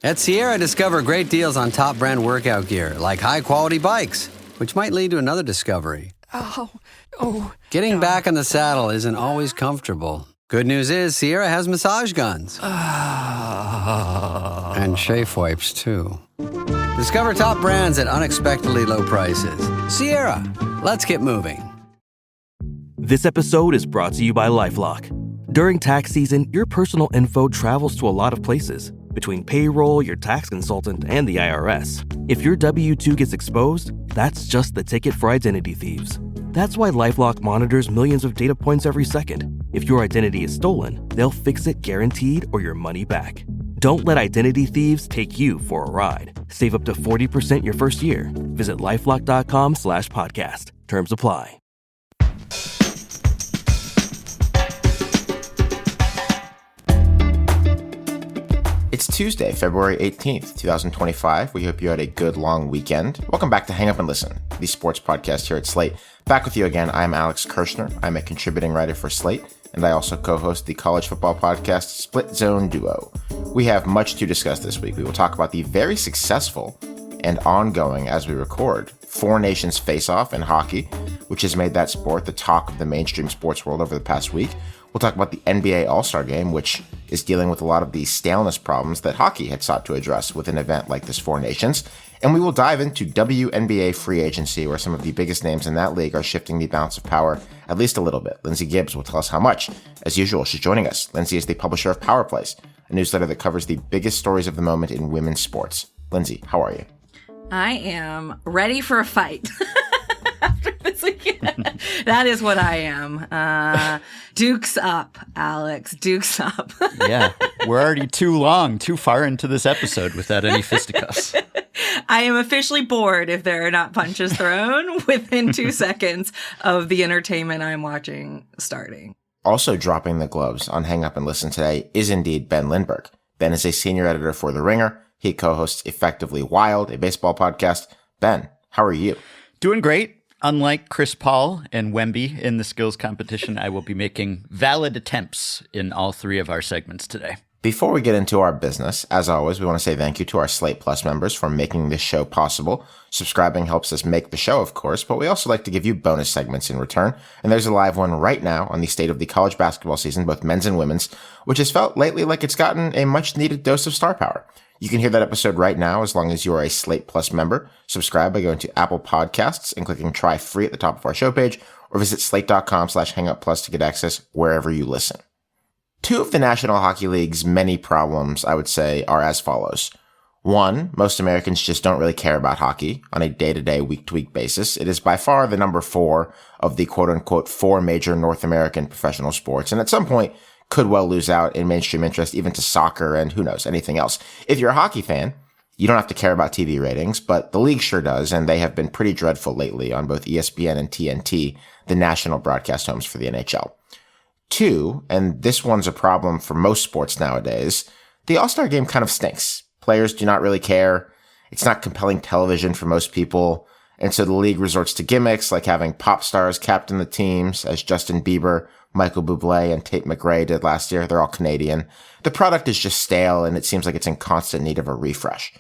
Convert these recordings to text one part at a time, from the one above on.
At Sierra, discover great deals on top brand workout gear, like high-quality bikes, which might lead to another discovery. Getting back on the saddle isn't always comfortable. Good news is Sierra has massage guns. And chafe wipes, too. Discover top brands at unexpectedly low prices. Sierra, let's get moving. This episode is brought to you by LifeLock. During tax season, your personal info travels to a lot of places. Between payroll, your tax consultant, and the IRS. If your W-2 gets exposed, that's just the ticket for identity thieves. That's why LifeLock monitors millions of data points every second. If your identity is stolen, they'll fix it guaranteed or your money back. Don't let identity thieves take you for a ride. Save up to 40% your first year. Visit LifeLock.com/podcast. Terms apply. It's Tuesday, February 18th, 2025. We hope you had a good long weekend. Welcome back to Hang Up and Listen, the sports podcast here at Slate. Back with you again, I'm Alex Kirshner. I'm a contributing writer for Slate, and I also co-host the college football podcast Split Zone Duo. We have much to discuss this week. We will talk about the very successful and ongoing, as we record, Four Nations face-off in hockey, which has made that sport the talk of the mainstream sports world over the past week. We'll talk about the NBA All-Star Game, which is dealing with a lot of the staleness problems that hockey had sought to address with an event like this Four Nations. And we will dive into WNBA free agency, where some of the biggest names in that league are shifting the balance of power at least a little bit. Lindsay Gibbs will tell us how much. As usual, she's joining us. Lindsay is the publisher of Power Plays, a newsletter that covers the biggest stories of the moment in women's sports. Lindsay, how are you? I am ready for a fight. After this weekend. That is what I am. Dukes up, Alex. Dukes up. Yeah, we're already too far into this episode without any fisticuffs. I am officially bored if there are not punches thrown within 2 seconds of the entertainment I'm watching starting. Also dropping the gloves on Hang Up and Listen today is indeed Ben Lindbergh. Ben is a senior editor for The Ringer. He co-hosts Effectively Wild, a baseball podcast. Ben, how are you? Doing great. Unlike Chris Paul and Wemby in the skills competition, I will be making valid attempts in all three of our segments today. Before we get into our business, as always, we want to say thank you to our Slate Plus members for making this show possible. Subscribing helps us make the show, of course, but we also like to give you bonus segments in return. And there's a live one right now on the state of the college basketball season, both men's and women's, which has felt lately like it's gotten a much needed dose of star power. You can hear that episode right now as long as you are a Slate Plus member. Subscribe by going to Apple Podcasts and clicking try free at the top of our show page, or visit slate.com/hangupplus to get access wherever you listen. Two of the National Hockey League's many problems, I would say, are as follows. One, most Americans just don't really care about hockey on a day-to-day, week-to-week basis. It is by far the number 4 of the quote-unquote 4 major North American professional sports, and at some point could well lose out in mainstream interest even to soccer and who knows, anything else. If you're a hockey fan, you don't have to care about TV ratings, but the league sure does, and they have been pretty dreadful lately on both ESPN and TNT, the national broadcast homes for the NHL. Two, and this one's a problem for most sports nowadays, the All-Star Game kind of stinks. Players do not really care. It's not compelling television for most people. And so the league resorts to gimmicks like having pop stars captain the teams, as Justin Bieber, Michael Bublé, and Tate McRae did last year. They're all Canadian. The product is just stale, and it seems like it's in constant need of a refresh.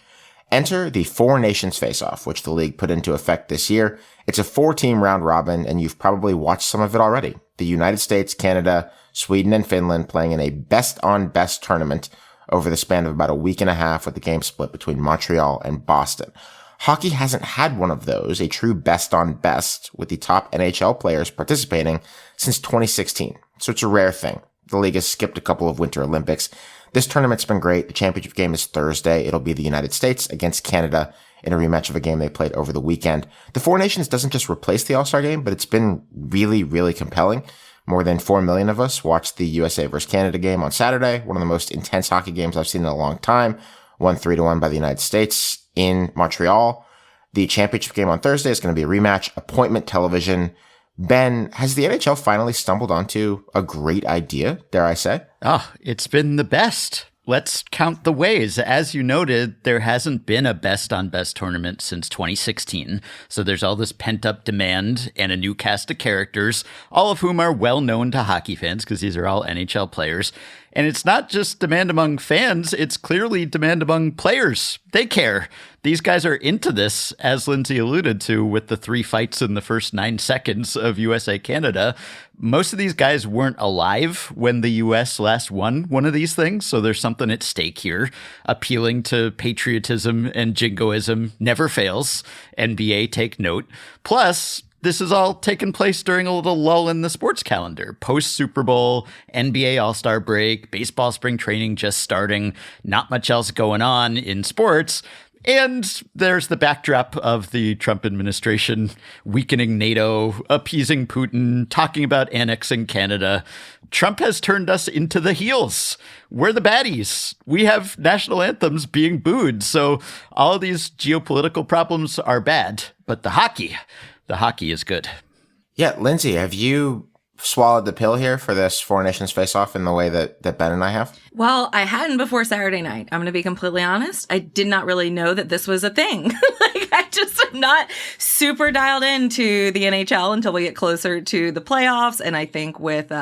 Enter the Four Nations face-off, which the league put into effect this year. It's a 4-team round robin, and you've probably watched some of it already. The United States, Canada, Sweden, and Finland playing in a best-on-best tournament over the span of about a week and a half, with the game split between Montreal and Boston. Hockey hasn't had one of those, a true best-on-best, with the top NHL players participating since 2016. So it's a rare thing. The league has skipped a couple of Winter Olympics. This tournament's been great. The championship game is Thursday. It'll be the United States against Canada in a rematch of a game they played over the weekend. The Four Nations doesn't just replace the All-Star Game, but it's been really, really compelling. More than 4 million of us watched the U.S.A. versus Canada game on Saturday, one of the most intense hockey games I've seen in a long time, won 3-1 by the United States in Montreal. The championship game on Thursday is going to be a rematch, appointment television. Ben, has the NHL finally stumbled onto a great idea, dare I say? Oh, it's been the best. Let's count the ways. As you noted, there hasn't been a best-on-best tournament since 2016, so there's all this pent-up demand and a new cast of characters, all of whom are well-known to hockey fans because these are all NHL players. And it's not just demand among fans, it's clearly demand among players. They care. These guys are into this, as Lindsay alluded to with the 3 fights in the first 9 seconds of USA Canada. Most of these guys weren't alive when the U.S. last won one of these things, so there's something at stake here. Appealing to patriotism and jingoism never fails. NBA, take note. Plus, this is all taking place during a little lull in the sports calendar. Post-Super Bowl, NBA All-Star break, baseball spring training just starting, not much else going on in sports. And there's the backdrop of the Trump administration weakening NATO, appeasing Putin, talking about annexing Canada. Trump has turned us into the heels. We're the baddies. We have national anthems being booed. So all of these geopolitical problems are bad, but the hockey is good. Yeah, Lindsay, have you swallowed the pill here for this Four Nations face-off in the way that Ben and I have? Well, I hadn't before Saturday night. I'm going to be completely honest. I did not really know that this was a thing. I just am not super dialed into the NHL until we get closer to the playoffs. And I think with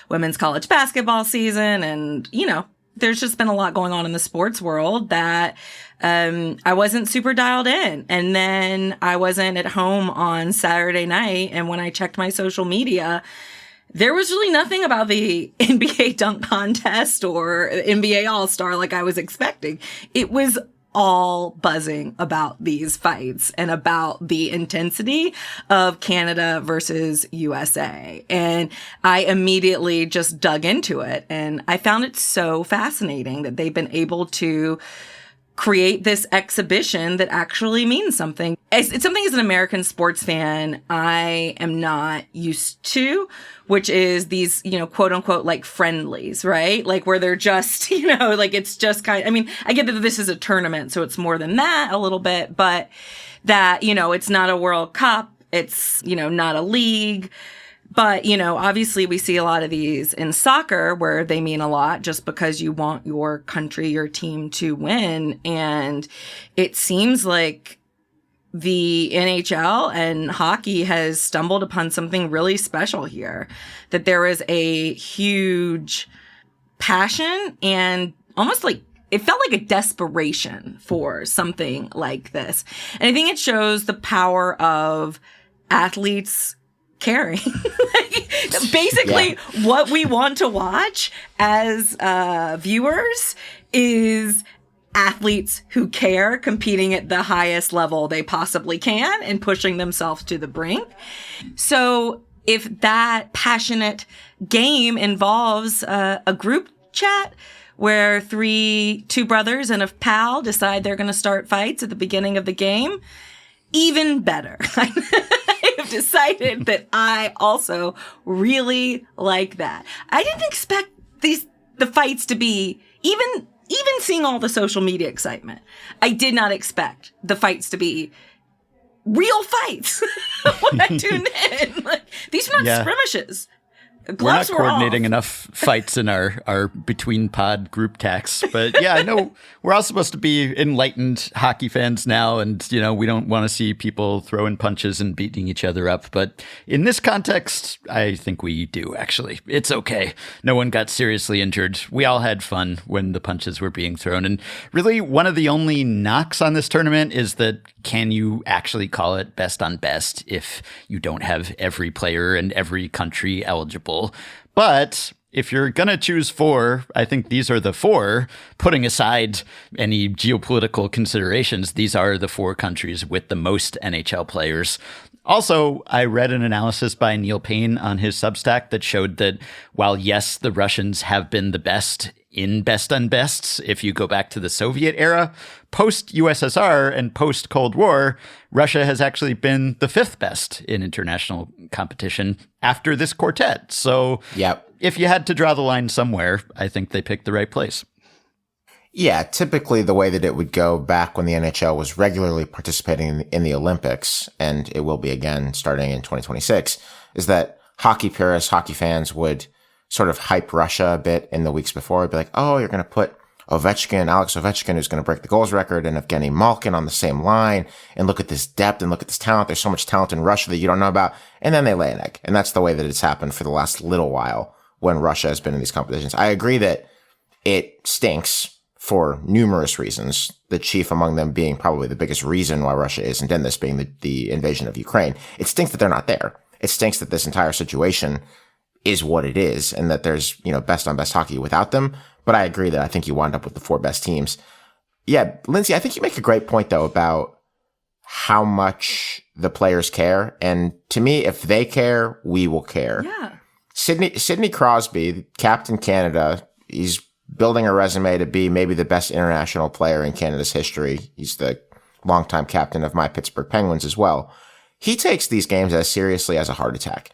women's college basketball season and, there's just been a lot going on in the sports world that I wasn't super dialed in. And then I wasn't at home on Saturday night. And when I checked my social media, there was really nothing about the NBA dunk contest or NBA All-Star like I was expecting. It was all buzzing about these fights and about the intensity of Canada versus USA. And I immediately just dug into it. And I found it so fascinating that they've been able to create this exhibition that actually means something. It's something as an American sports fan I am not used to, which is these, quote unquote, like friendlies, right? Like where they're just, like it's just I get that this is a tournament, so it's more than that a little bit, but that, it's not a World Cup. It's, not a league. But, obviously we see a lot of these in soccer where they mean a lot just because you want your country, your team to win. And it seems like the NHL and hockey has stumbled upon something really special here, that there is a huge passion and almost like it felt like a desperation for something like this. And I think it shows the power of athletes caring. Basically, what we want to watch as viewers is athletes who care, competing at the highest level they possibly can and pushing themselves to the brink. So if that passionate game involves a group chat where two brothers and a pal decide they're going to start fights at the beginning of the game, even better. I have decided that I also really like that. I didn't expect the fights to be, even seeing all the social media excitement, I did not expect the fights to be real fights when I tuned in. Like, these are not skirmishes. Gloves We're not coordinating enough fights in our between pod group text, but I know we're all supposed to be enlightened hockey fans now, and we don't want to see people throwing punches and beating each other up. But in this context, I think we do. Actually, it's okay. No one got seriously injured. We all had fun when the punches were being thrown, and really one of the only knocks on this tournament is that can you actually call it best on best if you don't have every player and every country eligible? But if you're going to choose 4, I think these are the 4, putting aside any geopolitical considerations, these are the 4 countries with the most NHL players. Also, I read an analysis by Neil Payne on his Substack that showed that while, yes, the Russians have been the best in best on bests, if you go back to the Soviet era, post-USSR and post-Cold War, Russia has actually been the 5th best in international competition after this quartet. So if you had to draw the line somewhere, I think they picked the right place. Yeah, typically the way that it would go back when the NHL was regularly participating in the Olympics, and it will be again starting in 2026, is that hockey purists, hockey fans would sort of hype Russia a bit in the weeks before. It'd be like, oh, you're going to put Alex Ovechkin, who's going to break the goals record, and Evgeny Malkin on the same line, and look at this depth and look at this talent. There's so much talent in Russia that you don't know about. And then they lay an egg. And that's the way that it's happened for the last little while when Russia has been in these competitions. I agree that it stinks for numerous reasons, the chief among them being probably the biggest reason why Russia isn't in this, being the invasion of Ukraine. It stinks that they're not there. It stinks that this entire situation is what it is and that there's, best on best hockey without them. But I agree that I think you wind up with the 4 best teams. Yeah, Lindsay, I think you make a great point, though, about how much the players care. And to me, if they care, we will care. Yeah. Sidney Crosby, Captain Canada, he's building a resume to be maybe the best international player in Canada's history. He's the longtime captain of my Pittsburgh Penguins as well. He takes these games as seriously as a heart attack.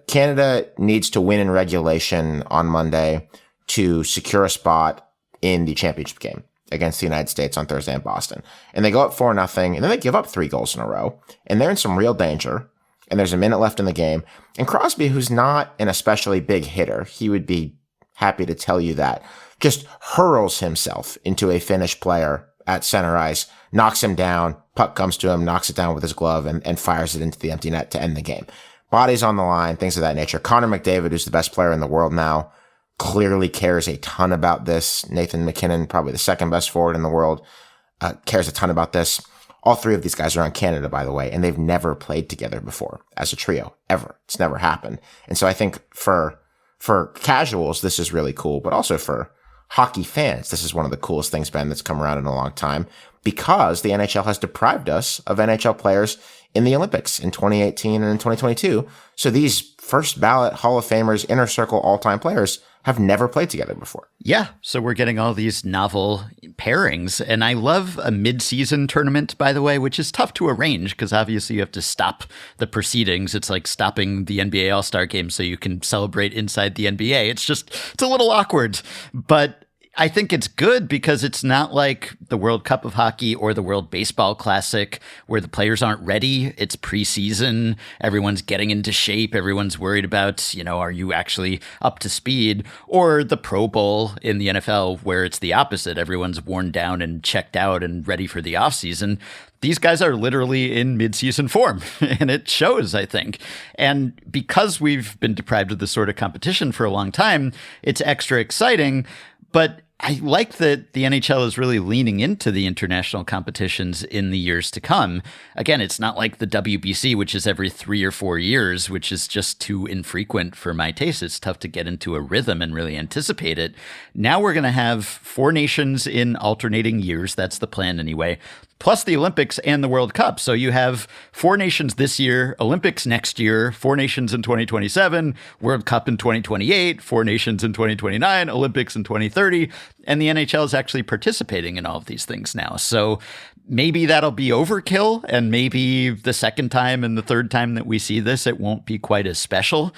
Canada needs to win in regulation on Monday to secure a spot in the championship game against the United States on Thursday in Boston. And they go up 4-0, and then they give up 3 goals in a row. And they're in some real danger. And there's a minute left in the game. And Crosby, who's not an especially big hitter, he would be happy to tell you that, just hurls himself into a Finnish player at center ice, knocks him down, puck comes to him, knocks it down with his glove, and fires it into the empty net to end the game. Bodies on the line, things of that nature. Connor McDavid, who's the best player in the world now, clearly cares a ton about this. Nathan McKinnon, probably the second best forward in the world, cares a ton about this. All 3 of these guys are on Canada, by the way, and they've never played together before as a trio, ever. It's never happened. And so I think for casuals, this is really cool, but also for hockey fans, this is one of the coolest things, Ben, that's come around in a long time, because the NHL has deprived us of NHL players in the Olympics in 2018 and in 2022. So these first ballot Hall of Famers, inner circle all-time players have never played together before. Yeah, so we're getting all these novel pairings. And I love a mid-season tournament, by the way, which is tough to arrange because obviously you have to stop the proceedings. It's like stopping the NBA All-Star Game so you can celebrate inside the NBA. It's a little awkward, but I think it's good because it's not like the World Cup of Hockey or the World Baseball Classic where the players aren't ready. It's preseason. Everyone's getting into shape. Everyone's worried about, are you actually up to speed? Or the Pro Bowl in the NFL where it's the opposite. Everyone's worn down and checked out and ready for the offseason. These guys are literally in mid-season form, and it shows, I think. And because we've been deprived of this sort of competition for a long time, it's extra exciting. But I like that the NHL is really leaning into the international competitions in the years to come. Again, it's not like the WBC, which is every 3 or 4 years, which is just too infrequent for my taste. It's tough to get into a rhythm and really anticipate it. Now we're going to have 4 nations in alternating years. That's the plan anyway. Plus the Olympics and the World Cup. So you have 4 nations this year, Olympics next year, 4 nations in 2027, World Cup in 2028, 4 nations in 2029, Olympics in 2030. And the NHL is actually participating in all of these things now. So maybe that'll be overkill. And maybe the second time and the third time that we see this, it won't be quite as special.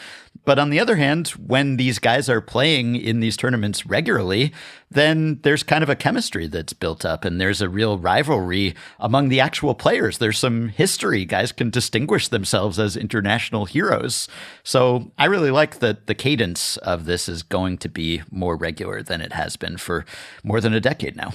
But on the other hand, when these guys are playing in these tournaments regularly, then there's kind of a chemistry that's built up and there's a real rivalry among the actual players. There's some history. Guys can distinguish themselves as international heroes. So I really like that the cadence of this is going to be more regular than it has been for more than a decade now.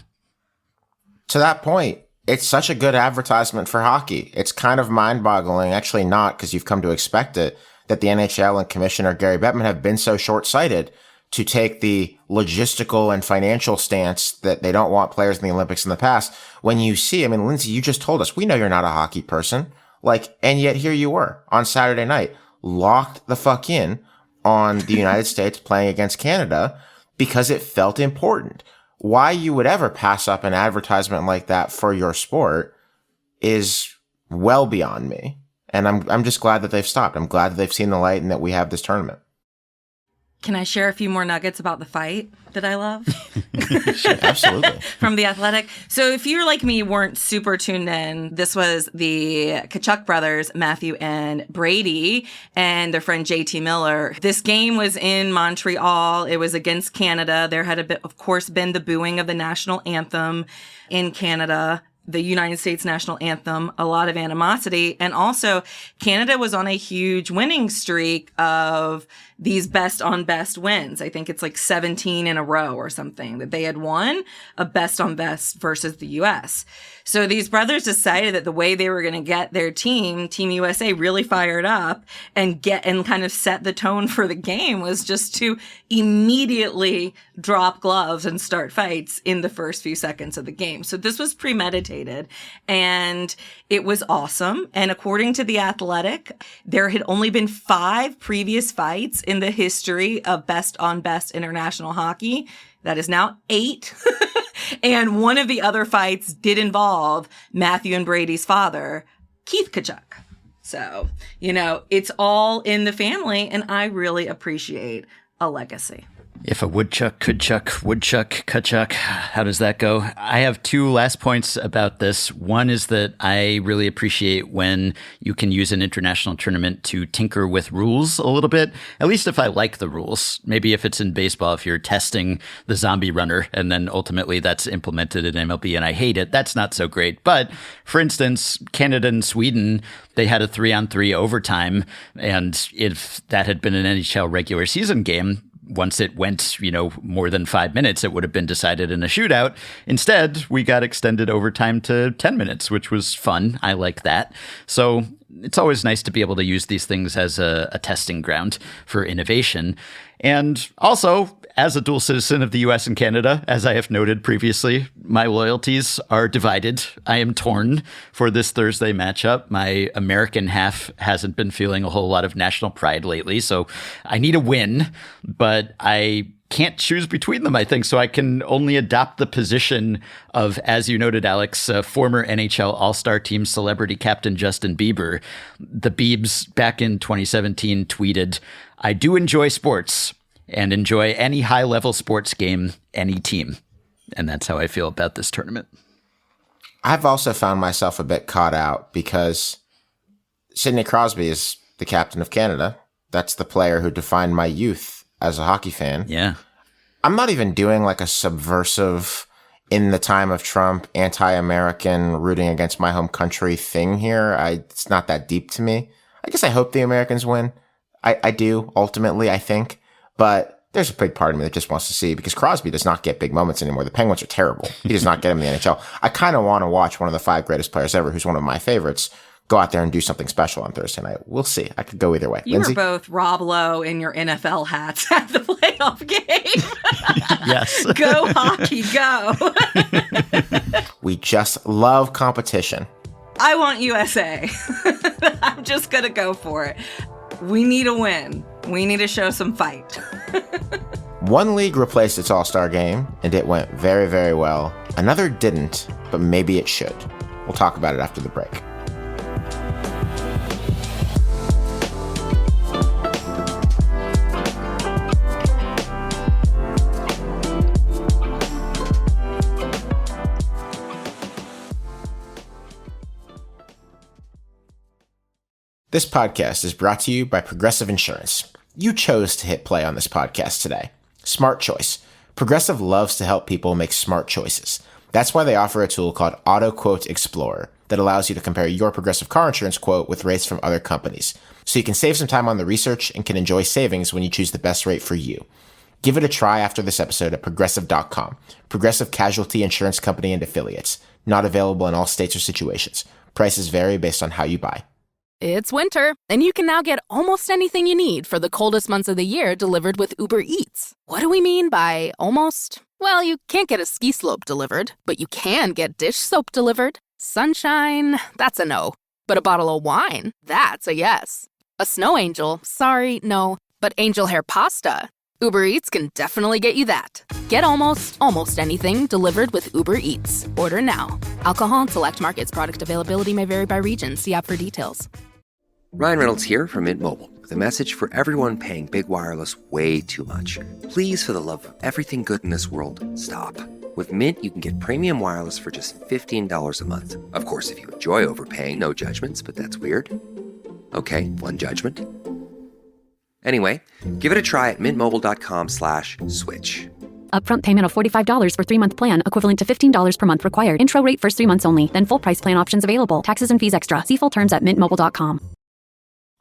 To that point, it's such a good advertisement for hockey. It's kind of mind-boggling, actually not, because you've come to expect it, that the NHL and Commissioner Gary Bettman have been so short-sighted to take the logistical and financial stance that they don't want players in the Olympics in the past. When you see, Lindsay, you just told us, we know you're not a hockey person. And yet here you were on Saturday night, locked the fuck in on the United States playing against Canada because it felt important. Why you would ever pass up an advertisement like that for your sport is well beyond me. And I'm just glad that they've stopped. I'm glad that they've seen the light and that we have this tournament. Can I share a few more nuggets about the fight that I love? Sure, absolutely. From The Athletic. So if you're like me, weren't super tuned in, this was the Tkachuk brothers, Matthew and Brady, and their friend JT Miller. This game was in Montreal. It was against Canada. There had, of course, been the booing of the national anthem in Canada, the United States national anthem, a lot of animosity. And also, Canada was on a huge winning streak of these best on best wins. I think it's like 17 in a row or something that they had won a best on best versus the U.S. So these brothers decided that the way they were going to get their Team USA, really fired up and kind of set the tone for the game was just to immediately drop gloves and start fights in the first few seconds of the game. So this was premeditated and it was awesome. And according to The Athletic, there had only been 5 previous fights in the history of best on best international hockey. That is now 8. And one of the other fights did involve Matthew and Brady's father, Keith Tkachuk. So, it's all in the family, and I really appreciate a legacy. If a woodchuck could chuck, woodchuck, Tkachuk, how does that go? I have 2 last points about this. One is that I really appreciate when you can use an international tournament to tinker with rules a little bit, at least if I like the rules. Maybe if it's in baseball, if you're testing the zombie runner and then ultimately that's implemented in MLB and I hate it, that's not so great. But for instance, Canada and Sweden, they had a 3-on-3 overtime. And if that had been an NHL regular season game, once it went, more than 5 minutes, it would have been decided in a shootout. Instead, we got extended overtime to 10 minutes, which was fun. I like that. So it's always nice to be able to use these things as a testing ground for innovation. And also, as a dual citizen of the U.S. and Canada, as I have noted previously, my loyalties are divided. I am torn for this Thursday matchup. My American half hasn't been feeling a whole lot of national pride lately, so I need a win, but I can't choose between them, I think, so I can only adopt the position of, as you noted, Alex, former NHL All-Star Team celebrity captain Justin Bieber. The Biebs back in 2017 tweeted, "I do enjoy sports and enjoy any high-level sports game, any team." And that's how I feel about this tournament. I've also found myself a bit caught out because Sidney Crosby is the captain of Canada. That's the player who defined my youth as a hockey fan. Yeah. I'm not even doing like a subversive, in the time of Trump, anti-American, rooting against my home country thing here. It's not that deep to me. I guess I hope the Americans win. I do, ultimately, I think. But there's a big part of me that just wants to see, because Crosby does not get big moments anymore. The Penguins are terrible. He does not get them in the NHL. I kind of want to watch one of the 5 greatest players ever, who's one of my favorites, go out there and do something special on Thursday night. We'll see. I could go either way. You Lindsay? were both Rob Lowe in your NFL hats at the playoff game. Yes. Go hockey, go. We just love competition. I want USA. I'm just going to go for it. We need a win. We need to show some fight. One league replaced its All-Star game, and it went very, very well. Another didn't, but maybe it should. We'll talk about it after the break. This podcast is brought to you by Progressive Insurance. You chose to hit play on this podcast today. Smart choice. Progressive loves to help people make smart choices. That's why they offer a tool called Auto Quote Explorer that allows you to compare your Progressive car insurance quote with rates from other companies. So you can save some time on the research and can enjoy savings when you choose the best rate for you. Give it a try after this episode at Progressive.com. Progressive Casualty Insurance Company and Affiliates. Not available in all states or situations. Prices vary based on how you buy. It's winter, and you can now get almost anything you need for the coldest months of the year delivered with Uber Eats. What do we mean by almost? Well, you can't get a ski slope delivered, but you can get dish soap delivered. Sunshine, that's a no. But a bottle of wine, that's a yes. A snow angel, sorry, no. But angel hair pasta, Uber Eats can definitely get you that. Get almost anything delivered with Uber Eats. Order now. Alcohol in select markets. Product availability may vary by region. See app for details. Ryan Reynolds here from Mint Mobile with a message for everyone paying big wireless way too much. Please, for the love of everything good in this world, stop. With Mint, you can get premium wireless for just $15 a month. Of course, if you enjoy overpaying, no judgments, but that's weird. Okay, one judgment. Anyway, give it a try at mintmobile.com/switch. Upfront payment of $45 for 3-month plan, equivalent to $15 per month required. Intro rate first 3 months only, then full price plan options available. Taxes and fees extra. See full terms at mintmobile.com.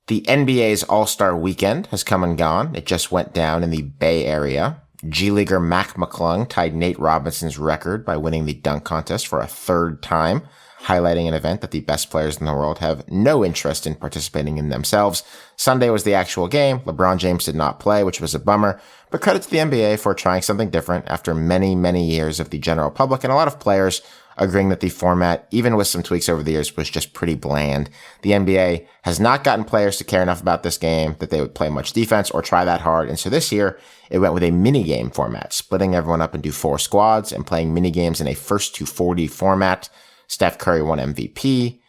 The NBA's All-Star Weekend has come and gone. It just went down in the Bay Area. G-Leaguer Mac McClung tied Nate Robinson's record by winning the dunk contest for a third time, highlighting an event that the best players in the world have no interest in participating in themselves. Sunday was the actual game. LeBron James did not play, which was a bummer, but credit to the NBA for trying something different after many, many years of the general public and a lot of players agreeing that the format, even with some tweaks over the years, was just pretty bland. The NBA has not gotten players to care enough about this game that they would play much defense or try that hard. And so this year, it went with a mini-game format, splitting everyone up into 4 squads and playing mini-games in a first to 40 format. Steph Curry won MVP.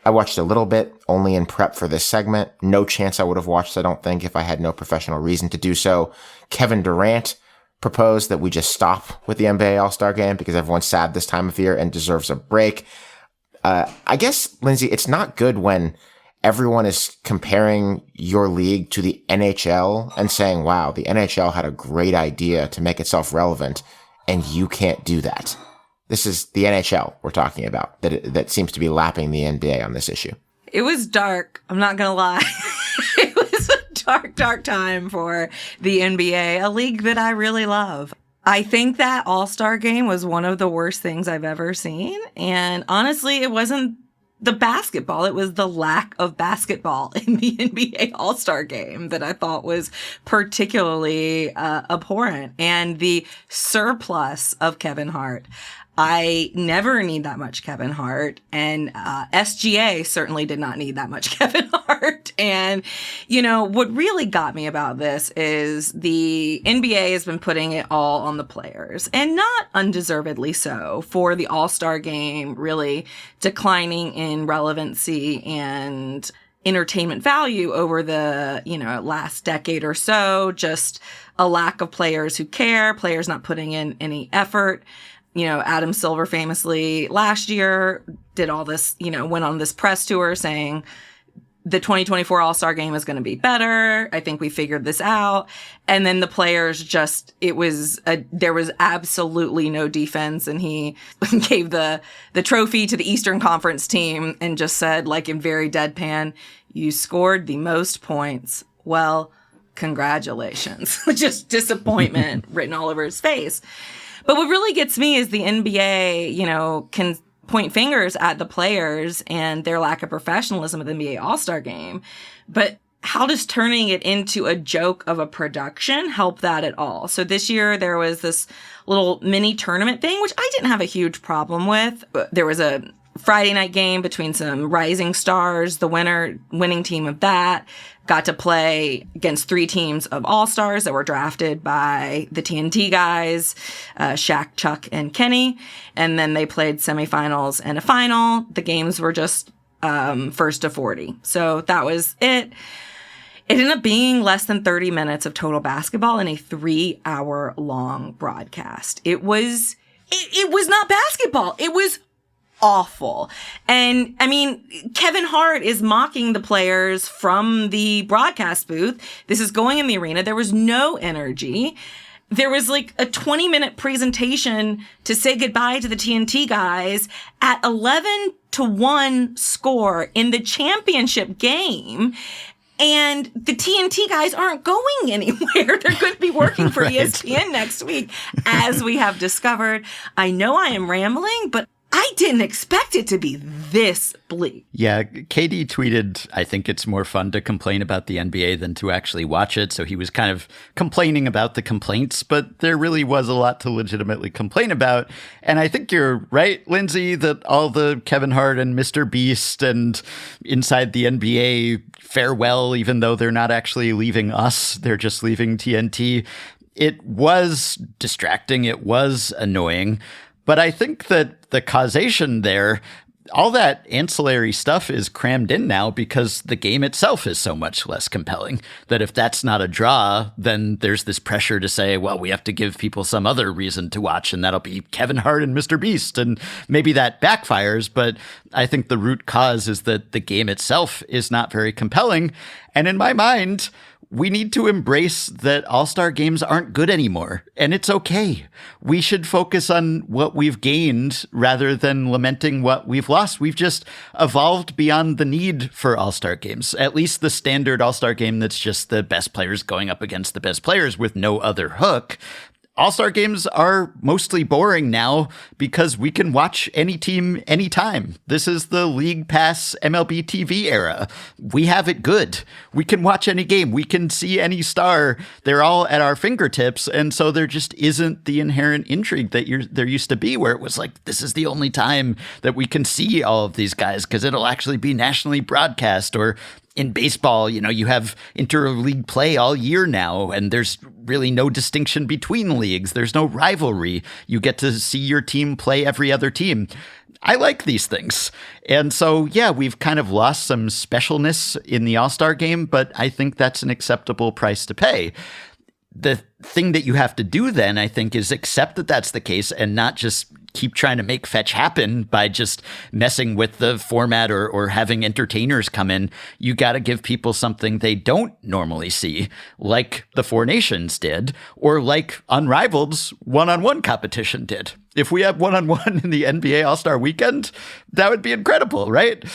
I watched a little bit, only in prep for this segment. No chance I would have watched, I don't think, if I had no professional reason to do so. Kevin Durant proposed that we just stop with the NBA All-Star Game because everyone's sad this time of year and deserves a break. I guess, Lindsay, it's not good when everyone is comparing your league to the NHL and saying, wow, the NHL had a great idea to make itself relevant, and you can't do that. This is the NHL we're talking about, that seems to be lapping the NBA on this issue. It was dark. I'm not going to lie. It was a dark time for the NBA, a league that I really love. I think that All-Star Game was one of the worst things I've ever seen. And honestly, it wasn't the basketball. It was the lack of basketball in the NBA All-Star Game that I thought was particularly abhorrent. And the surplus of Kevin Hart. I never need that much Kevin Hart, and SGA certainly did not need that much Kevin Hart. And, you know, what really got me about this is the NBA has been putting it all on the players, and not undeservedly so, for the All-Star Game really declining in relevancy and entertainment value over the, last decade or so. Just a lack of players who care, players not putting in any effort. Adam Silver famously last year did all this, went on this press tour saying the 2024 All-Star Game is going to be better. I think we figured this out. And then the players there was absolutely no defense. And he gave the trophy to the Eastern Conference team and just said, like in very deadpan, you scored the most points. Well, congratulations. Just disappointment written all over his face. But what really gets me is the NBA, can point fingers at the players and their lack of professionalism at the NBA All-Star Game. But how does turning it into a joke of a production help that at all? So this year there was this little mini tournament thing, which I didn't have a huge problem with. There was a Friday night game between some rising stars. The winning team of that got to play against 3 teams of all-stars that were drafted by the TNT guys, Shaq, Chuck, and Kenny. And then they played semifinals and a final. The games were just first to 40. So that was it. It ended up being less than 30 minutes of total basketball in a 3-hour-long broadcast. It was not basketball. It was awful. And I mean, Kevin Hart is mocking the players from the broadcast booth. This is going in the arena. There was no energy. There was like a 20-minute presentation to say goodbye to the TNT guys at 11-1 score in the championship game. And the TNT guys aren't going anywhere. They're going to be working for right. ESPN next week, as we have discovered. I know I am rambling, but I didn't expect it to be this bleak. Yeah, KD tweeted, I think it's more fun to complain about the NBA than to actually watch it. So he was kind of complaining about the complaints, but there really was a lot to legitimately complain about. And I think you're right, Lindsay, that all the Kevin Hart and Mr. Beast and Inside the NBA farewell, even though they're not actually leaving us, they're just leaving TNT. It was distracting. It was annoying. But I think that the causation there, all that ancillary stuff is crammed in now because the game itself is so much less compelling. That if that's not a draw, then there's this pressure to say, well, we have to give people some other reason to watch, and that'll be Kevin Hart and Mr. Beast. And maybe that backfires, but I think the root cause is that the game itself is not very compelling. And in my mind, we need to embrace that All-Star games aren't good anymore, and it's okay. We should focus on what we've gained rather than lamenting what we've lost. We've just evolved beyond the need for All-Star games, at least the standard All-Star game that's just the best players going up against the best players with no other hook. All-Star games are mostly boring now because we can watch any team anytime. This is the League Pass MLB TV era. We have it good. We can watch any game. We can see any star. They're all at our fingertips. And so there just isn't the inherent intrigue that there used to be, where it was like, this is the only time that we can see all of these guys because it'll actually be nationally broadcast. Or in baseball, you have interleague play all year now, and there's really no distinction between leagues. There's no rivalry. You get to see your team play every other team. I like these things. And so, yeah, we've kind of lost some specialness in the All-Star game, but I think that's an acceptable price to pay. The thing that you have to do then, I think, is accept that that's the case and not just keep trying to make fetch happen by just messing with the format or having entertainers come in. You got to give people something they don't normally see, like the Four Nations did, or like Unrivaled's one-on-one competition did. If we had one-on-one in the NBA All-Star Weekend, that would be incredible, right?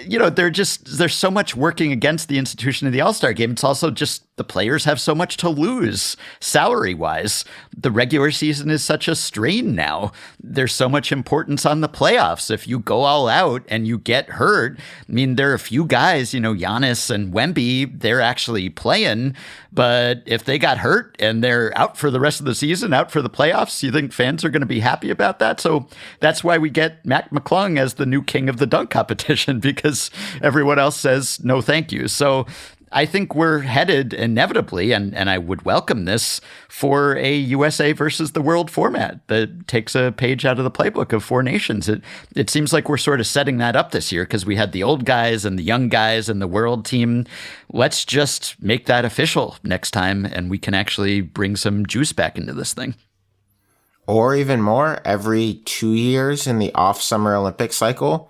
There's so much working against the institution of the All-Star game. It's also just the players have so much to lose salary-wise. The regular season is such a strain now. There's so much importance on the playoffs. If you go all out and you get hurt, I mean, there are a few guys, Giannis and Wemby, they're actually playing. But if they got hurt and they're out for the rest of the season, out for the playoffs, you think fans are going to be happy about that? So that's why we get Mac McClung as the new king of the dunk competition, because everyone else says no thank you. So I think we're headed inevitably, and I would welcome this, for a U.S.A. versus the world format that takes a page out of the playbook of Four Nations. It seems like we're sort of setting that up this year because we had the old guys and the young guys and the world team. Let's just make that official next time, and we can actually bring some juice back into this thing. Or even more, every 2 years in the off-summer Olympic cycle,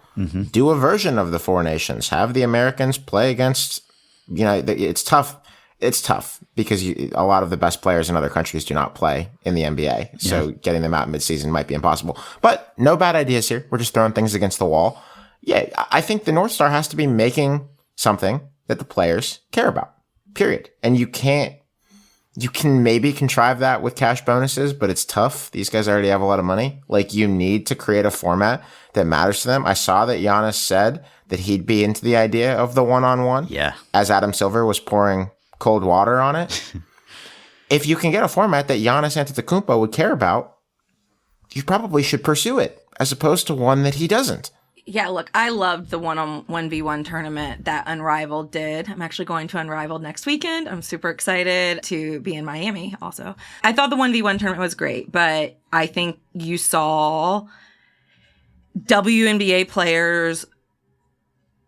do a version of the Four Nations. Have the Americans play against... it's tough. It's tough because a lot of the best players in other countries do not play in the NBA. So getting them out midseason might be impossible. But no bad ideas here. We're just throwing things against the wall. Yeah, I think the North Star has to be making something that the players care about, period. And you can maybe contrive that with cash bonuses, but it's tough. These guys already have a lot of money. Like, you need to create a format that matters to them. I saw that Giannis said that he'd be into the idea of the one-on-one. Yeah. As Adam Silver was pouring cold water on it. If you can get a format that Giannis Antetokounmpo would care about, you probably should pursue it, as opposed to one that he doesn't. Yeah, look, I loved the 1v1 tournament that Unrivaled did. I'm actually going to Unrivaled next weekend. I'm super excited to be in Miami also. I thought the 1v1 tournament was great, but I think you saw WNBA players,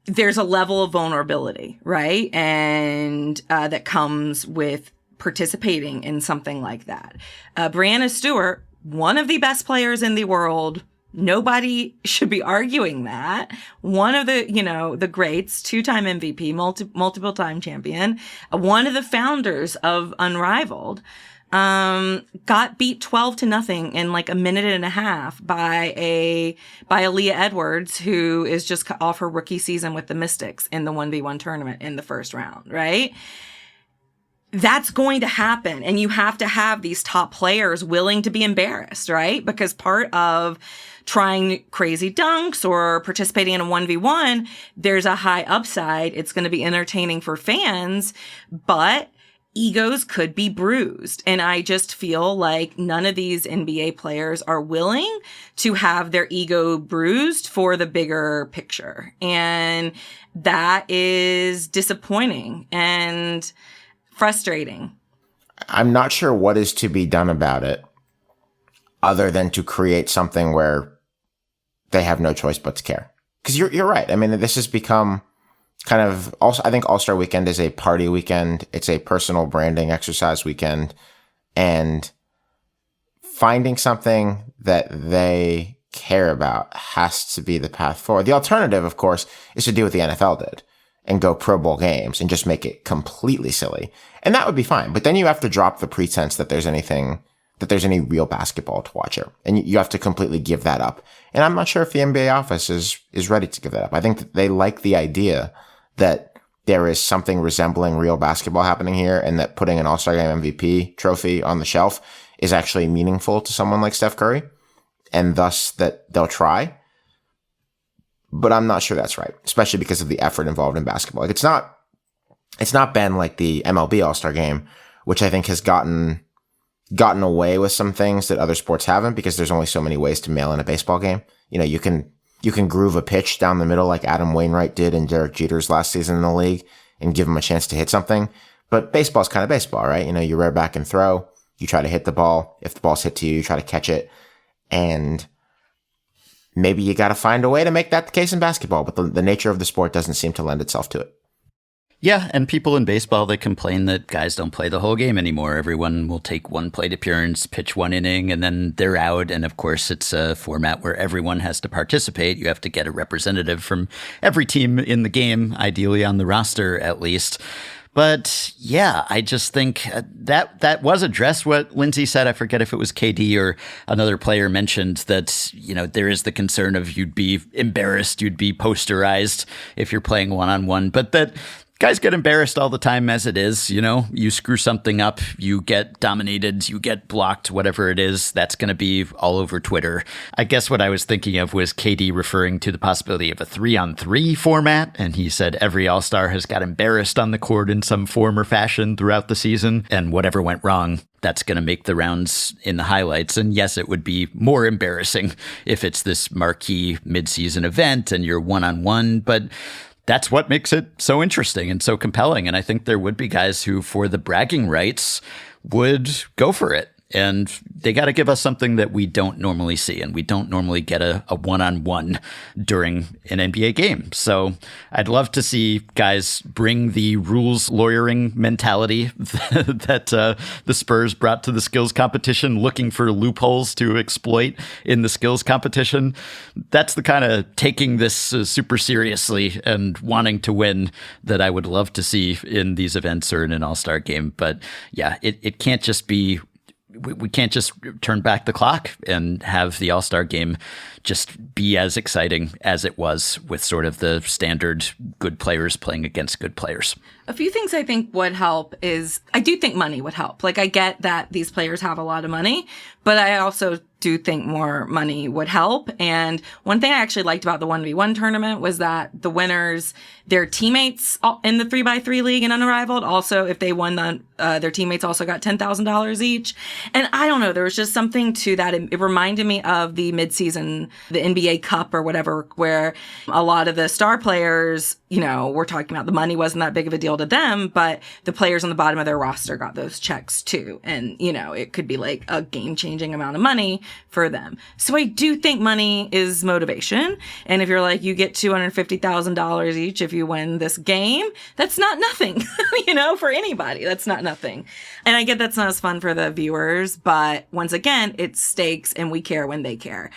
there's a level of vulnerability, right? And that comes with participating in something like that. Breanna Stewart, one of the best players in the world, nobody should be arguing that. One of the, the greats, two-time MVP, multiple-time champion, one of the founders of Unrivaled, got beat 12-0 in like a minute and a half by Aaliyah Edwards, who is just off her rookie season with the Mystics in the 1v1 tournament in the first round, right? That's going to happen. And you have to have these top players willing to be embarrassed, right? Because part of trying crazy dunks or participating in a 1v1, there's a high upside. It's going to be entertaining for fans, but egos could be bruised. And I just feel like none of these NBA players are willing to have their ego bruised for the bigger picture. And that is disappointing and frustrating. I'm not sure what is to be done about it other than to create something where they have no choice but to care. Because you're right. I mean, this has become kind of also, I think All-Star Weekend is a party weekend. It's a personal branding exercise weekend. And finding something that they care about has to be the path forward. The alternative, of course, is to do what the NFL did and go Pro Bowl games and just make it completely silly. And that would be fine. But then you have to drop the pretense that there's any real basketball to watch here. And you have to completely give that up. And I'm not sure if the NBA office is ready to give that up. I think that they like the idea that there is something resembling real basketball happening here, and that putting an All-Star Game MVP trophy on the shelf is actually meaningful to someone like Steph Curry, and thus that they'll try. But I'm not sure that's right, especially because of the effort involved in basketball. Like it's not been like the MLB All-Star Game, which I think has gotten away with some things that other sports haven't, because there's only so many ways to mail in a baseball game. You know, you can groove a pitch down the middle like Adam Wainwright did in Derek Jeter's last season in the league and give him a chance to hit something. But baseball's kind of baseball, right? You know, you rear back and throw. You try to hit the ball. If the ball's hit to you, you try to catch it. And maybe you got to find a way to make that the case in basketball, but the nature of the sport doesn't seem to lend itself to it. Yeah, and people in baseball, they complain that guys don't play the whole game anymore. Everyone will take one plate appearance, pitch one inning, and then they're out. And of course, it's a format where everyone has to participate. You have to get a representative from every team in the game, ideally on the roster at least. But yeah, I just think that was addressed. What Lindsay said, I forget if it was KD or another player mentioned that, you know, there is the concern of you'd be embarrassed, you'd be posterized if you're playing one-on-one, but that guys get embarrassed all the time as it is. You know, you screw something up, you get dominated, you get blocked, whatever it is, that's going to be all over Twitter. I guess what I was thinking of was KD referring to the possibility of a 3-on-3 format. And he said every All-Star has got embarrassed on the court in some form or fashion throughout the season. And whatever went wrong, that's going to make the rounds in the highlights. And yes, it would be more embarrassing if it's this marquee midseason event and you're one-on-one, but that's what makes it so interesting and so compelling. And I think there would be guys who, for the bragging rights, would go for it. And they got to give us something that we don't normally see. And we don't normally get a one-on-one during an NBA game. So I'd love to see guys bring the rules lawyering mentality that the Spurs brought to the skills competition, looking for loopholes to exploit in the skills competition. That's the kind of taking this super seriously and wanting to win that I would love to see in these events or in an All-Star game. But yeah, it can't just be, we can't just turn back the clock and have the All-Star game just be as exciting as it was with sort of the standard good players playing against good players. A few things I think would help is, I do think money would help. Like, I get that these players have a lot of money, but I also do think more money would help. And one thing I actually liked about the 1v1 tournament was that the winners, their teammates in the 3x3 league and Unrivaled, also, if they won, their teammates also got $10,000 each. And I don't know, there was just something to that. It reminded me of the midseason, the NBA Cup or whatever, where a lot of the star players, you know, we're talking about the money wasn't that big of a deal to them, but the players on the bottom of their roster got those checks too. And, you know, it could be like a game-changing amount of money for them. So I do think money is motivation. And if you're like, you get $250,000 each if you win this game, that's not nothing, you know, for anybody. That's not nothing. And I get that's not as fun for the viewers, but once again, it's stakes and we care when they care.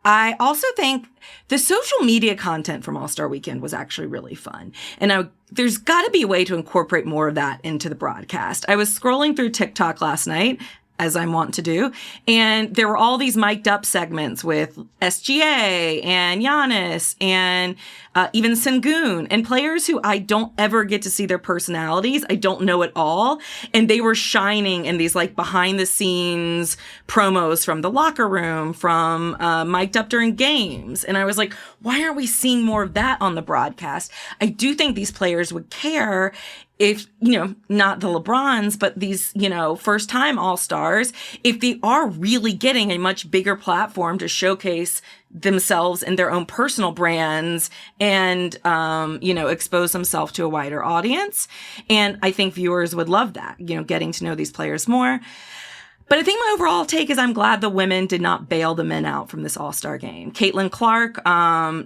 I also think the social media content from All-Star Weekend was actually really fun. And there's got to be a way to incorporate more of that into the broadcast. I was scrolling through TikTok last night, as I'm wont to do, and there were all these mic'd up segments with SGA and Giannis and even Sengun and players who I don't ever get to see their personalities. I don't know at all. And they were shining in these like behind the scenes promos from the locker room, from mic'd up during games. And I was like, why aren't we seeing more of that on the broadcast? I do think these players would care if, you know, not the LeBrons, but these, you know, first time All-Stars, if they are really getting a much bigger platform to showcase themselves and their own personal brands and, you know, expose themselves to a wider audience. And I think viewers would love that, you know, getting to know these players more. But I think my overall take is I'm glad the women did not bail the men out from this All-Star game. Caitlin Clark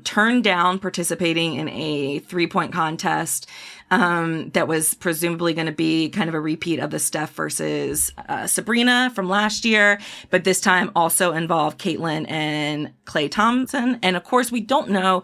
turned down participating in a 3-point contest that was presumably going to be kind of a repeat of the Steph versus Sabrina from last year, but this time also involved Caitlin and Klay Thompson. And of course, we don't know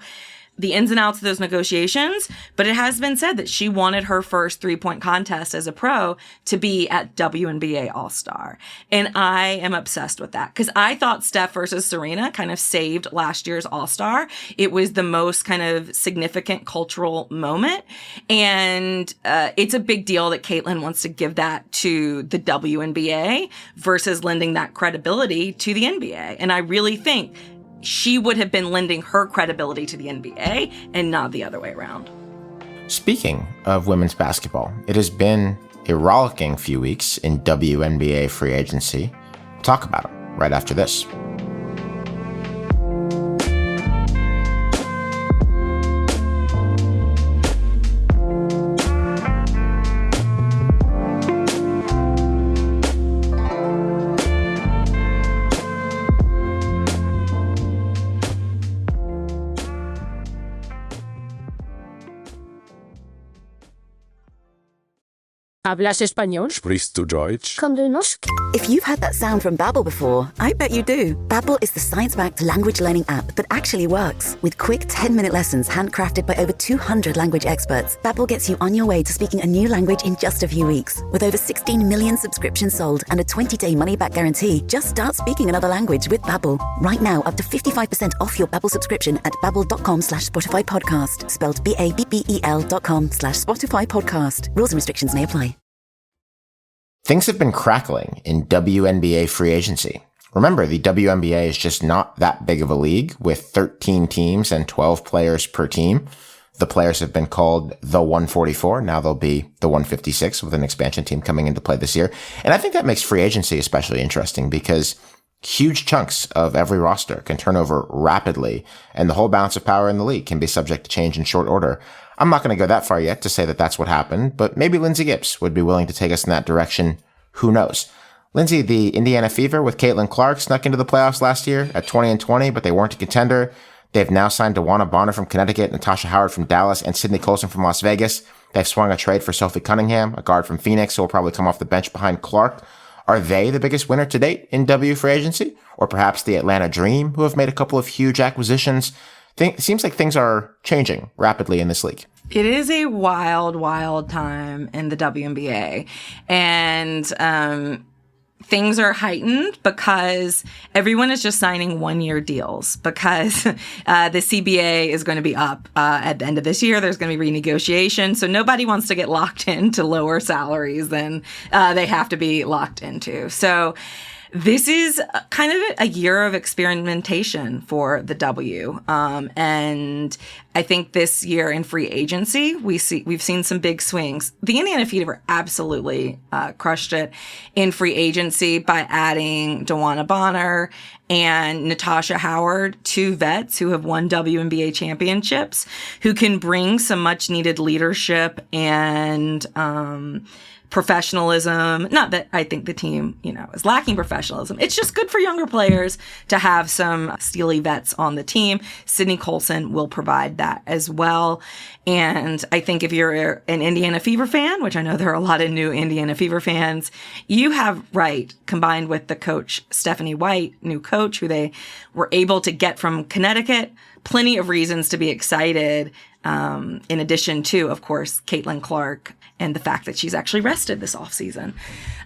the ins and outs of those negotiations, but it has been said that she wanted her first 3-point contest as a pro to be at WNBA All-Star. And I am obsessed with that because I thought Steph versus Serena kind of saved last year's All-Star. It was the most kind of significant cultural moment. And it's a big deal that Caitlin wants to give that to the WNBA versus lending that credibility to the NBA. And I really think she would have been lending her credibility to the NBA and not the other way around. Speaking of women's basketball, it has been a rollicking few weeks in WNBA free agency. We'll talk about it right after this. ¿Hablas español? Sprichst du Deutsch? Komm du noch? If you've heard that sound from Babbel before, I bet you do. Babbel is the science-backed language learning app that actually works. With quick 10-minute lessons handcrafted by over 200 language experts, Babbel gets you on your way to speaking a new language in just a few weeks. With over 16 million subscriptions sold and a 20-day money-back guarantee, just start speaking another language with Babbel. Right now, up to 55% off your Babbel subscription at babbel.com/Spotify podcast. Spelled BABBEL.com/Spotify podcast. Rules and restrictions may apply. Things have been crackling in WNBA free agency. Remember, the WNBA is just not that big of a league with 13 teams and 12 players per team. The players have been called the 144. Now they'll be the 156 with an expansion team coming into play this year. And I think that makes free agency especially interesting because huge chunks of every roster can turn over rapidly, and the whole balance of power in the league can be subject to change in short order. I'm not going to go that far yet to say that that's what happened, but maybe Lindsay Gibbs would be willing to take us in that direction. Who knows? Lindsay, the Indiana Fever with Caitlin Clark snuck into the playoffs last year at 20-20, but they weren't a contender. They've now signed DeWanna Bonner from Connecticut, Natasha Howard from Dallas, and Sydney Colson from Las Vegas. They've swung a trade for Sophie Cunningham, a guard from Phoenix, who will probably come off the bench behind Clark. Are they the biggest winner to date in W free agency? Or perhaps the Atlanta Dream, who have made a couple of huge acquisitions? It seems like things are changing rapidly in this league. It is a wild, wild time in the WNBA. And things are heightened because everyone is just signing one-year deals because the CBA is going to be up at the end of this year. There's going to be renegotiation. So nobody wants to get locked into lower salaries than they have to be locked into. So this is kind of a year of experimentation for the W. And I think this year in free agency, we've seen some big swings. The Indiana Fever absolutely crushed it in free agency by adding DeWanna Bonner and Natasha Howard, two vets who have won WNBA championships, who can bring some much needed leadership and professionalism. Not that I think the team, is lacking professionalism. It's just good for younger players to have some steely vets on the team. Sydney Colson will provide that as well. And I think if you're an Indiana Fever fan, which I know there are a lot of new Indiana Fever fans, you have combined with the coach, Stephanie White, new coach, who they were able to get from Connecticut, plenty of reasons to be excited. In addition to, of course, Caitlin Clark and the fact that she's actually rested this offseason.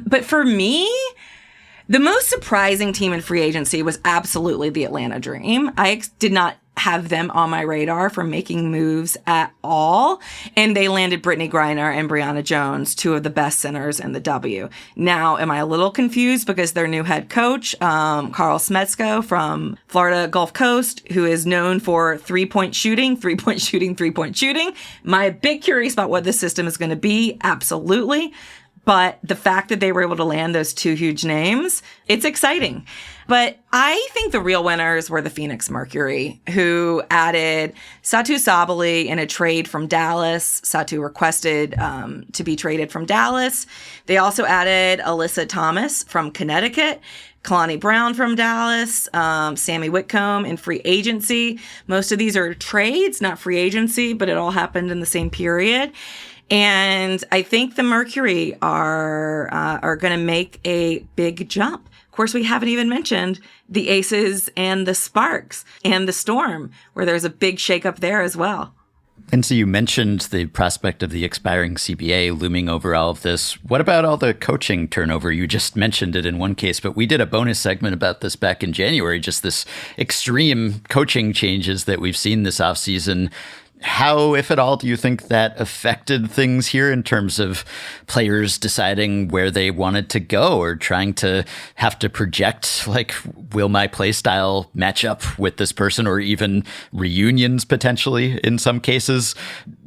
But for me, the most surprising team in free agency was absolutely the Atlanta Dream. I did not have them on my radar for making moves at all. And they landed Brittany Griner and Brianna Jones, two of the best centers in the W. Now, am I a little confused because their new head coach, Carl Smetzko from Florida Gulf Coast, who is known for three-point shooting. Am I a bit curious about what this system is going to be? Absolutely. But the fact that they were able to land those two huge names, it's exciting. But I think the real winners were the Phoenix Mercury, who added Satu Sabally in a trade from Dallas. Satu requested to be traded from Dallas. They also added Alyssa Thomas from Connecticut, Kalani Brown from Dallas, Sammy Whitcomb in free agency. Most of these are trades, not free agency, but it all happened in the same period. And I think the Mercury are going to make a big jump. Of course, we haven't even mentioned the Aces and the Sparks and the Storm, where there's a big shakeup there as well. And so you mentioned the prospect of the expiring CBA looming over all of this. What about all the coaching turnover? You just mentioned it in one case, but we did a bonus segment about this back in January, just this extreme coaching changes that we've seen this offseason. How, if at all, do you think that affected things here in terms of players deciding where they wanted to go or trying to have to project, like, will my play style match up with this person, or even reunions potentially in some cases?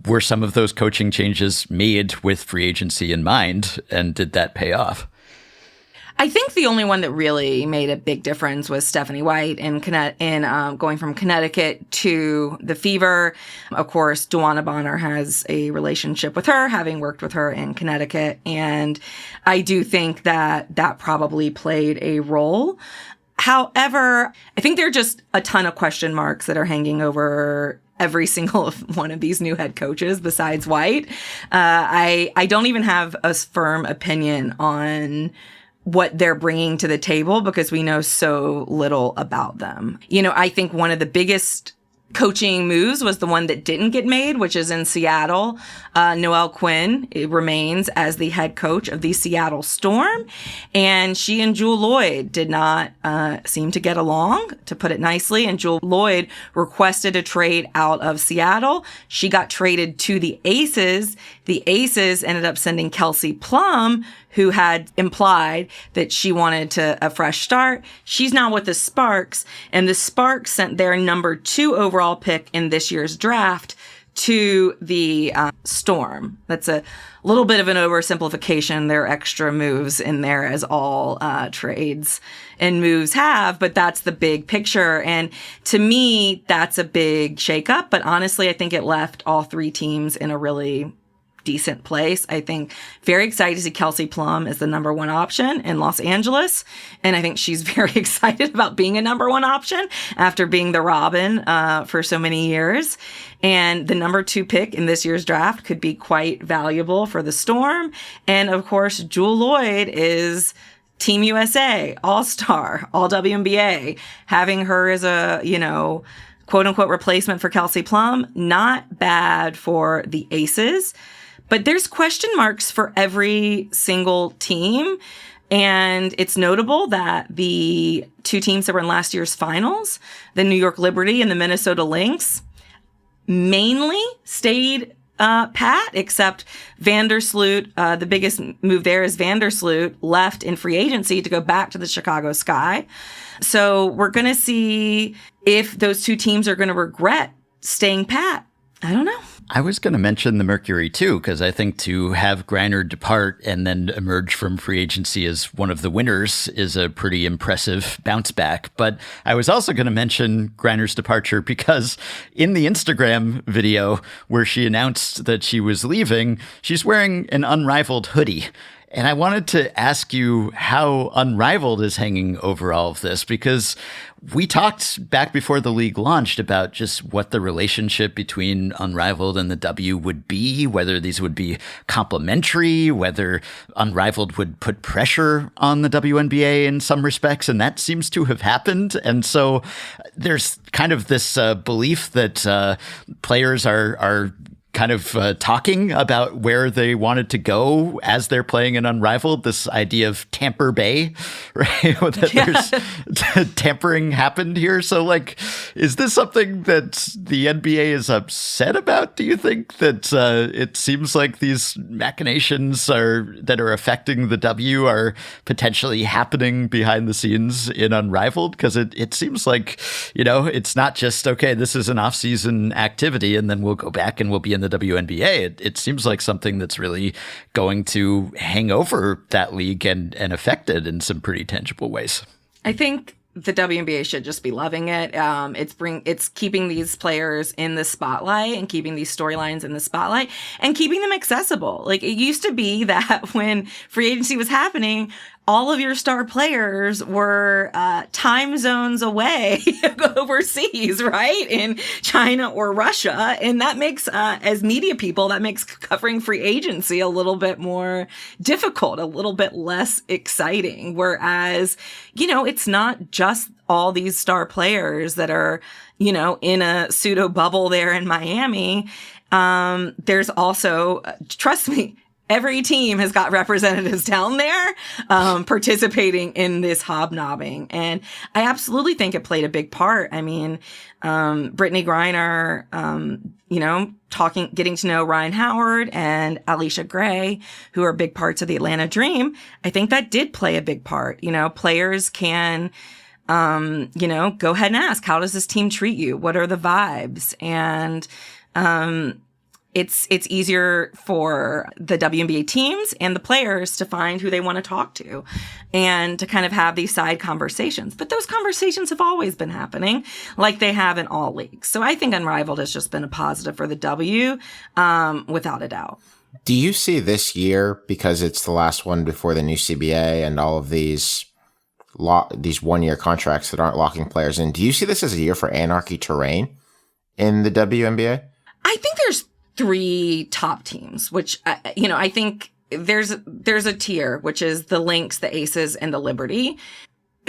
Were some of those coaching changes made with free agency in mind, and did that pay off? I think the only one that really made a big difference was Stephanie White in going from Connecticut to the Fever. Of course, Duana Bonner has a relationship with her, having worked with her in Connecticut. And I do think that that probably played a role. However, I think there are just a ton of question marks that are hanging over every single one of these new head coaches besides White. I don't even have a firm opinion on what they're bringing to the table because we know so little about them. You know, I think one of the biggest coaching moves was the one that didn't get made, which is in Seattle. Noelle Quinn remains as the head coach of the Seattle Storm, and she and Jewell Loyd did not seem to get along, to put it nicely, and Jewell Loyd requested a trade out of Seattle. She got traded to the Aces. The Aces ended up sending Kelsey Plum, who had implied that she wanted a fresh start. She's now with the Sparks, and the Sparks sent their number 2 overall pick in this year's draft to the Storm. That's a little bit of an oversimplification. There are extra moves in there, as all trades and moves have, but that's the big picture. And to me, that's a big shakeup. But honestly, I think it left all 3 teams in a really decent place. I think very excited to see Kelsey Plum as the number 1 option in Los Angeles. And I think she's very excited about being a number 1 option after being the Robin for so many years. And the number 2 pick in this year's draft could be quite valuable for the Storm. And of course, Jewell Loyd is Team USA, All-Star, All WNBA. Having her as a, quote unquote replacement for Kelsey Plum, not bad for the Aces. But there's question marks for every single team. And it's notable that the 2 teams that were in last year's finals, the New York Liberty and the Minnesota Lynx, mainly stayed pat, except Vandersloot. The biggest move there is Vandersloot left in free agency to go back to the Chicago Sky. So we're going to see if those 2 teams are going to regret staying pat. I don't know. I was going to mention the Mercury too, because I think to have Griner depart and then emerge from free agency as one of the winners is a pretty impressive bounce back. But I was also going to mention Griner's departure because in the Instagram video where she announced that she was leaving, she's wearing an Unrivaled hoodie. And I wanted to ask you how Unrivaled is hanging over all of this, because we talked back before the league launched about just what the relationship between Unrivaled and the W would be, whether these would be complementary, whether Unrivaled would put pressure on the WNBA in some respects, and that seems to have happened. And so there's kind of this belief that players are kind of talking about where they wanted to go as they're playing in Unrivaled, this idea of Tamper Bay, right? That there's tampering happened here. So, like, is this something that the NBA is upset about? Do you think that it seems like these machinations that are affecting the W are potentially happening behind the scenes in Unrivaled? Because it seems like, it's not just, okay, this is an off-season activity and then we'll go back and we'll be in the WNBA. It seems like something that's really going to hang over that league and affect it in some pretty tangible ways. I think the WNBA should just be loving it. It's keeping these players in the spotlight and keeping these storylines in the spotlight and keeping them accessible. Like, it used to be that when free agency was happening, all of your star players were time zones away overseas, right? In China or Russia. And that makes, as media people, that makes covering free agency a little bit more difficult, a little bit less exciting. Whereas, it's not just all these star players that are, in a pseudo bubble there in Miami. There's also, trust me, every team has got representatives down there participating in this hobnobbing. And I absolutely think it played a big part. I mean, Brittany Griner, getting to know Ryan Howard and Alicia Gray, who are big parts of the Atlanta Dream. I think that did play a big part. Players can, go ahead and ask, how does this team treat you? What are the vibes? And, it's easier for the WNBA teams and the players to find who they want to talk to and to kind of have these side conversations. But those conversations have always been happening like they have in all leagues. So I think Unrivaled has just been a positive for the W, without a doubt. Do you see this year, because it's the last one before the new CBA and all of these 1-year contracts that aren't locking players in, do you see this as a year for anarchy to reign in the WNBA? I think there's 3 top teams, which, I think there's a tier, which is the Lynx, the Aces, and the Liberty,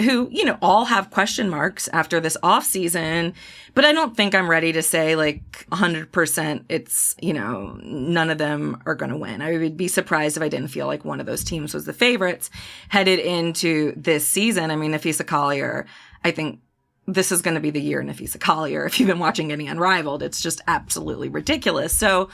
who, all have question marks after this off season. But I don't think I'm ready to say 100% it's, none of them are going to win. I would be surprised if I didn't feel like one of those teams was the favorites headed into this season. I mean, Nafisa Collier, I think this is going to be the year Nafisa Collier. If you've been watching any Unrivaled, it's just absolutely ridiculous. So,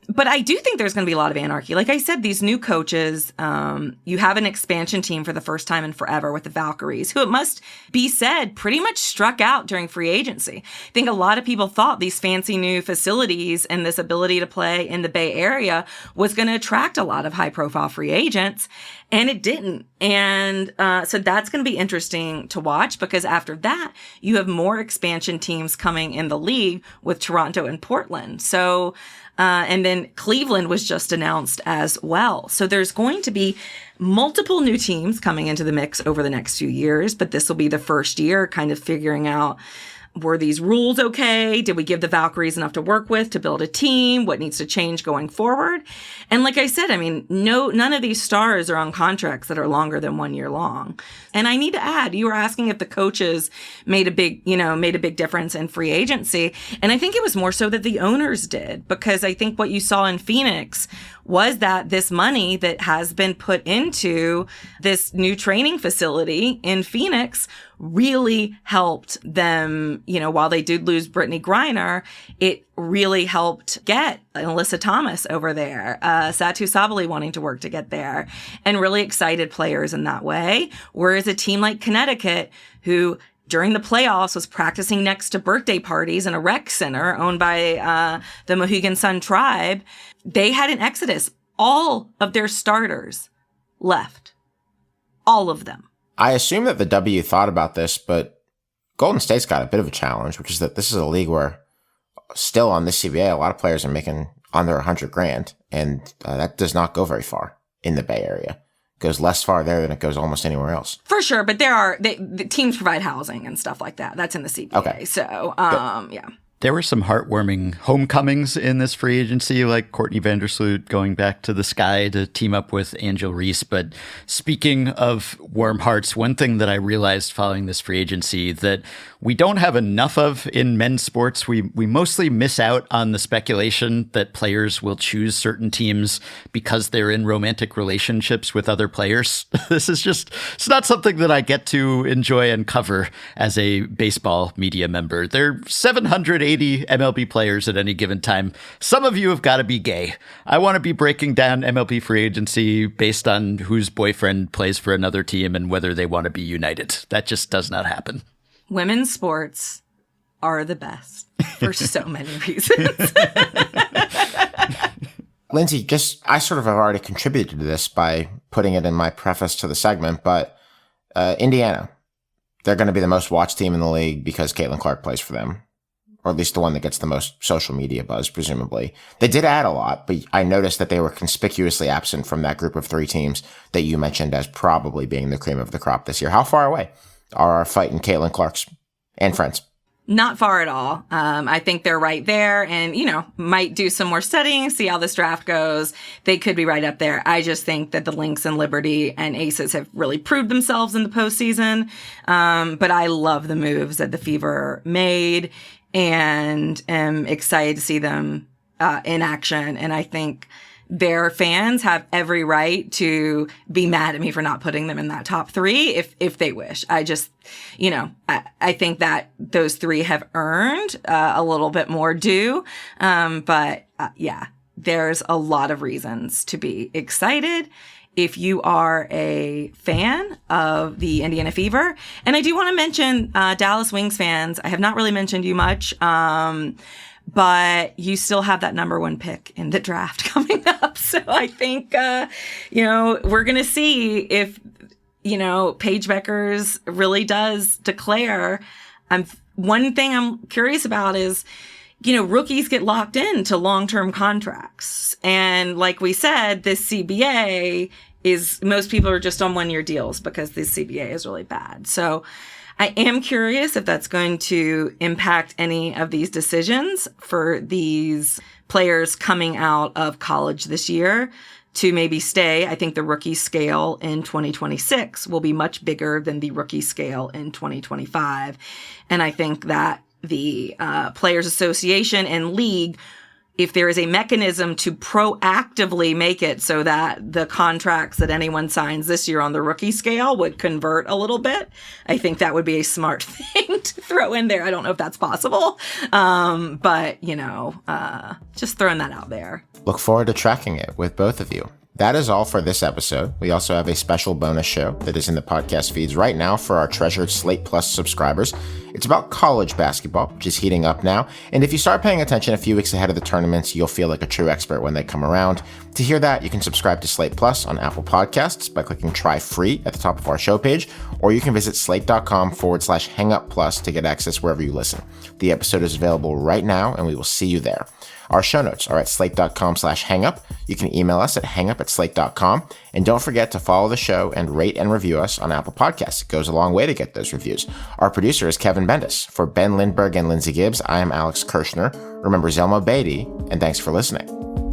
but I do think there's going to be a lot of anarchy. Like I said, these new coaches, you have an expansion team for the first time in forever with the Valkyries, who, it must be said, pretty much struck out during free agency. I think a lot of people thought these fancy new facilities and this ability to play in the Bay Area was going to attract a lot of high-profile free agents, and it didn't. And so that's going to be interesting to watch, because after that, you have more expansion teams coming in the league with Toronto and Portland. So, and then Cleveland was just announced as well. So there's going to be multiple new teams coming into the mix over the next few years, but this will be the first year kind of figuring out, were these rules okay? Did we give the Valkyries enough to work with to build a team? What needs to change going forward? And like I said, I mean, none of these stars are on contracts that are longer than 1 year long. And I need to add, you were asking if the coaches made a big difference in free agency. And I think it was more so that the owners did, because I think what you saw in Phoenix was that this money that has been put into this new training facility in Phoenix really helped them, while they did lose Brittany Griner, it really helped get Alyssa Thomas over there, Satu Sabali wanting to work to get there, and really excited players in that way. Whereas a team like Connecticut, who during the playoffs was practicing next to birthday parties in a rec center owned by the Mohegan Sun tribe, they had an exodus. All of their starters left. All of them. I assume that the W thought about this, but Golden State's got a bit of a challenge, which is that this is a league where still on this CBA, a lot of players are making under $100,000, and that does not go very far in the Bay Area. It goes less far there than it goes almost anywhere else. For sure, but the teams provide housing and stuff like that. That's in the CBA. Okay. So, yeah. There were some heartwarming homecomings in this free agency, like Courtney Vandersloot going back to the Sky to team up with Angel Reese. But speaking of warm hearts, one thing that I realized following this free agency that we don't have enough of in men's sports, we mostly miss out on the speculation that players will choose certain teams because they're in romantic relationships with other players. This is just, it's not something that I get to enjoy and cover as a baseball media member. There are 780 MLB players at any given time. Some of you have got to be gay. I want to be breaking down MLB free agency based on whose boyfriend plays for another team and whether they want to be united. That just does not happen. Women's sports are the best for so many reasons. Lindsay, I sort of have already contributed to this by putting it in my preface to the segment, but Indiana, they're going to be the most watched team in the league because Caitlin Clark plays for them. or at least the one that gets the most social media buzz, presumably. They did add a lot, but I noticed that they were conspicuously absent from that group of 3 teams that you mentioned as probably being the cream of the crop this year. How far away are our fighting Caitlin Clarks and friends? Not far at all. I think they're right there and, might do some more studying, see how this draft goes. They could be right up there. I just think that the Lynx and Liberty and Aces have really proved themselves in the postseason. But I love the moves that the Fever made and am excited to see them in action. And I think their fans have every right to be mad at me for not putting them in that top 3 if they wish. I just, I think that those 3 have earned a little bit more due. But there's a lot of reasons to be excited if you are a fan of the Indiana Fever. And I do want to mention Dallas Wings fans. I have not really mentioned you much. But you still have that number 1 pick in the draft coming up. So I think, we're going to see if, Paige Beckers really does declare. One thing I'm curious about is, rookies get locked into long-term contracts. And like we said, this CBA most people are just on 1-year deals because this CBA is really bad. So I am curious if that's going to impact any of these decisions for these players coming out of college this year to maybe stay. I think the rookie scale in 2026 will be much bigger than the rookie scale in 2025. And I think that the Players Association and league, if there is a mechanism to proactively make it so that the contracts that anyone signs this year on the rookie scale would convert a little bit, I think that would be a smart thing to throw in there. I don't know if that's possible, but, just throwing that out there. Look forward to tracking it with both of you. That is all for this episode. We also have a special bonus show that is in the podcast feeds right now for our treasured Slate Plus subscribers. It's about college basketball, which is heating up now. And if you start paying attention a few weeks ahead of the tournaments, you'll feel like a true expert when they come around. To hear that, you can subscribe to Slate Plus on Apple Podcasts by clicking Try Free at the top of our show page, or you can visit slate.com/hangup+ to get access wherever you listen. The episode is available right now, and we will see you there. Our show notes are at slate.com/hangup. You can email us at hangup@slate.com. And don't forget to follow the show and rate and review us on Apple Podcasts. It goes a long way to get those reviews. Our producer is Kevin Bendis. For Ben Lindbergh and Lindsay Gibbs, I am Alex Kirshner. Remember Zelma Beatty, and thanks for listening.